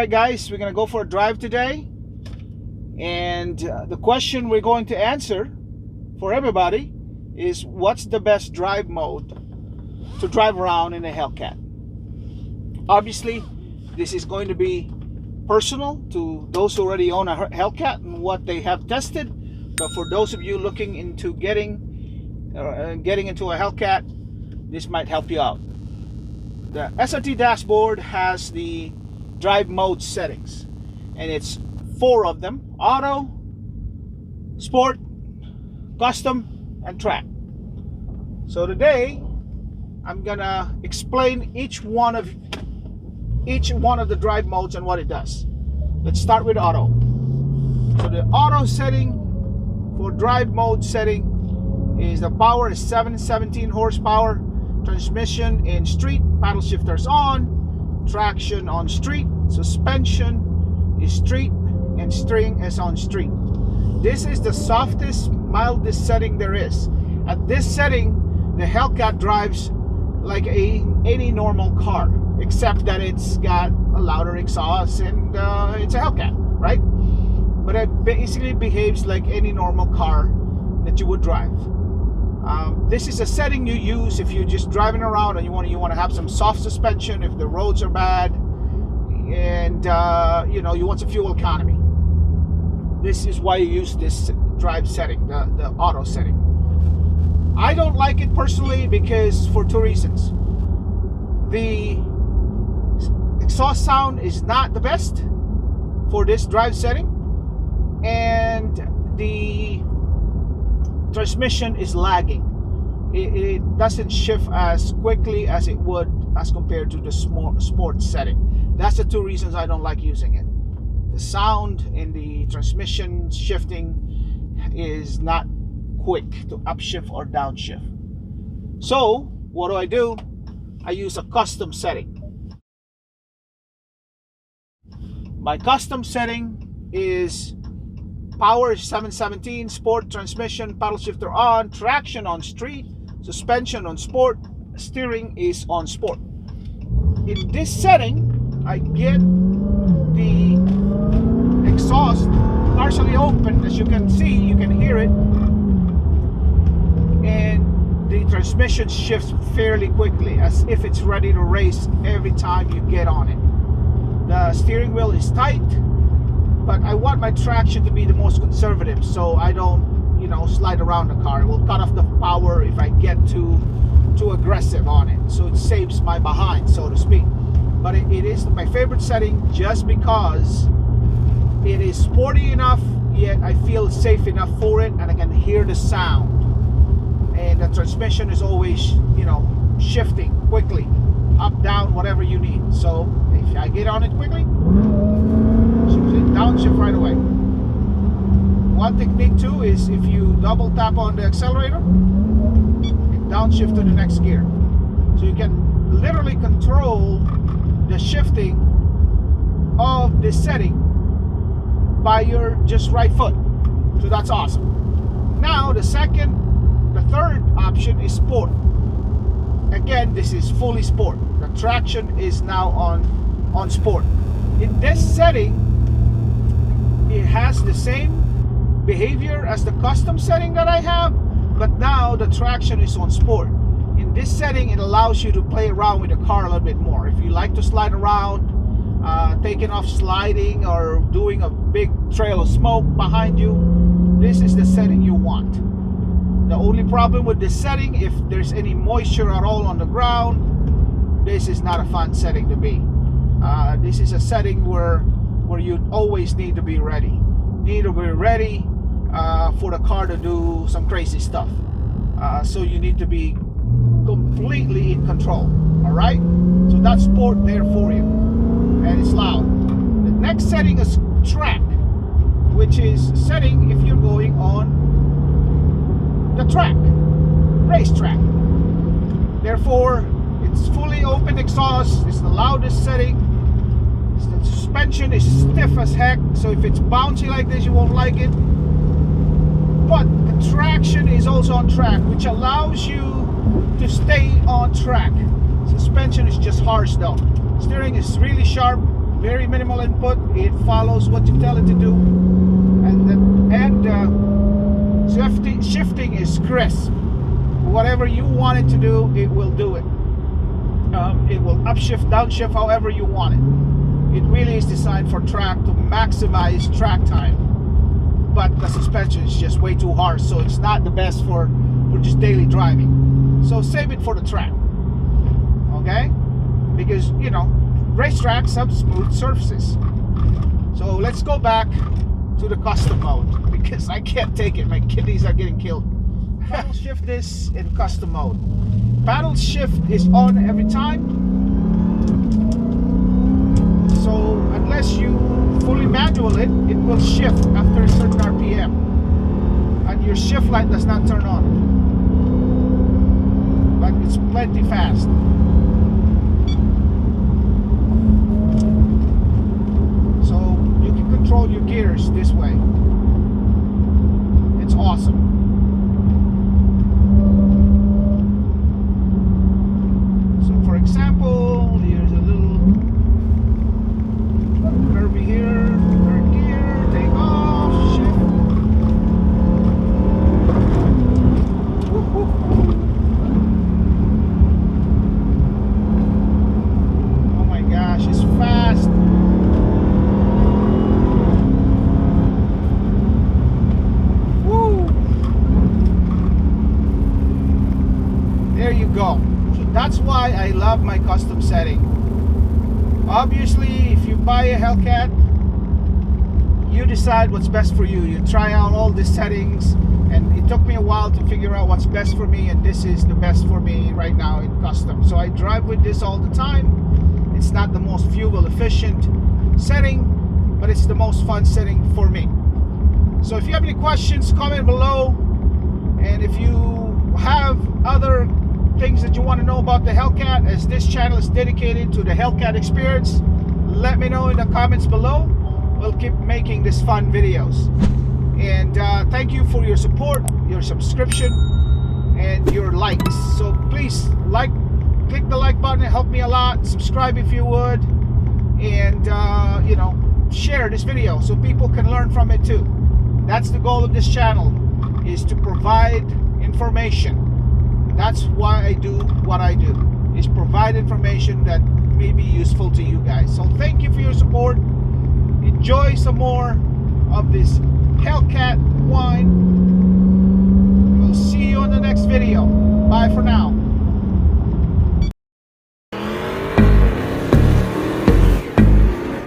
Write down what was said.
Alright guys, we're gonna go for a drive today, and the question we're going to answer for everybody is, what's the best drive mode to drive around in a Hellcat? Obviously this is going to be personal to those who already own a Hellcat and what they have tested, but for those of you looking into getting into a Hellcat, this might help you out. The SRT dashboard has the drive mode settings, and it's 4 of them: auto, sport, custom, and track. So today I'm gonna explain each one of the drive modes and what it does. Let's start with auto. So the auto setting for drive mode setting is, the power is 717 horsepower, transmission in street, paddle shifters on, traction on street, suspension is street, and steering is on street. This is the softest, mildest setting there is. At this setting, the Hellcat drives like any normal car, except that it's got a louder exhaust and it's a Hellcat, right? But it basically behaves like any normal car that you would drive. This is a setting you use if you're just driving around and you want to have some soft suspension if the roads are bad, and you want some fuel economy. This is why you use this drive setting, the auto setting. I don't like it personally because for 2 reasons. The exhaust sound is not the best for this drive setting, and the transmission is lagging. It doesn't shift as quickly as it would as compared to the sport setting. That's the 2 reasons I don't like using it. The sound in the transmission shifting is not quick to upshift or downshift. So what do? I use a custom setting. My custom setting is power is 717, sport, transmission, paddle shifter on, traction on street, suspension on sport, steering is on sport. In this setting, I get the exhaust partially open. As you can see, you can hear it, and the transmission shifts fairly quickly, as if it's ready to race every time you get on it. The steering wheel is tight, but I want my traction to be the most conservative, so I don't slide around the car. It will cut off the power if I get too aggressive on it, so it saves my behind, so to speak. But it is my favorite setting just because it is sporty enough, yet I feel safe enough for it, and I can hear the sound, and the transmission is always shifting quickly, up, down, whatever you need. So if I get on it quickly, downshift right away. One technique too is if you double tap on the accelerator, it downshift to the next gear. So you can literally control the shifting of this setting by your just right foot. So that's awesome. Now the third option is sport. Again, this is fully sport. The traction is now on sport. In this setting, it has the same behavior as the custom setting that I have, but now the traction is on sport. In this setting, it allows you to play around with the car a little bit more. If you like to slide around, taking off sliding or doing a big trail of smoke behind you, this is the setting you want. The only problem with this setting, if there's any moisture at all on the ground, this is not a fun setting to be. This is a setting where you always need to be ready. For the car to do some crazy stuff. So you need to be completely in control. Alright? So that's sport there for you. And it's loud. The next setting is track, which is setting if you're going on the track, racetrack. Therefore, it's fully open exhaust. It's the loudest setting. The suspension is stiff as heck, so if it's bouncy like this, you won't like it. But the traction is also on track, which allows you to stay on track. Suspension is just harsh though. Steering is really sharp, very minimal input. It follows what you tell it to do, and shifting is crisp. Whatever you want it to do, it will do it. It will upshift, downshift, however you want it. It really is designed for track to maximize track time, but the suspension is just way too harsh, so it's not the best for just daily driving. So save it for the track, okay? Because, you know, racetracks have smooth surfaces. So let's go back to the custom mode, because I can't take it. My kidneys are getting killed. Paddle shift this in custom mode. Paddle shift is on every time. So unless you fully manual it, it will shift after a certain RPM. And your shift light does not turn on. But it's plenty fast. So you can control your gears this way. It's awesome. For example, here's a little curvy here, third gear, take off, shift. Woo-hoo. Oh my gosh, it's fast. Woo! There you go. That's why I love my custom setting. Obviously, if you buy a Hellcat, you decide what's best for you. You try out all the settings, and it took me a while to figure out what's best for me, and this is the best for me right now in custom. So I drive with this all the time. It's not the most fuel efficient setting, but it's the most fun setting for me. So if you have any questions, comment below, and if you have other things that you want to know about the Hellcat, as this channel is dedicated to the Hellcat experience, let me know in the comments below. We'll keep making these fun videos. And thank you for your support, your subscription, and your likes. So please click the like button, it helped me a lot. Subscribe if you would, and you know, share this video so people can learn from it too. That's the goal of this channel, is to provide information. That's why I do what I do, is provide information that may be useful to you guys. So thank you for your support. Enjoy some more of this Hellcat wine. We'll see you in the next video. Bye for now.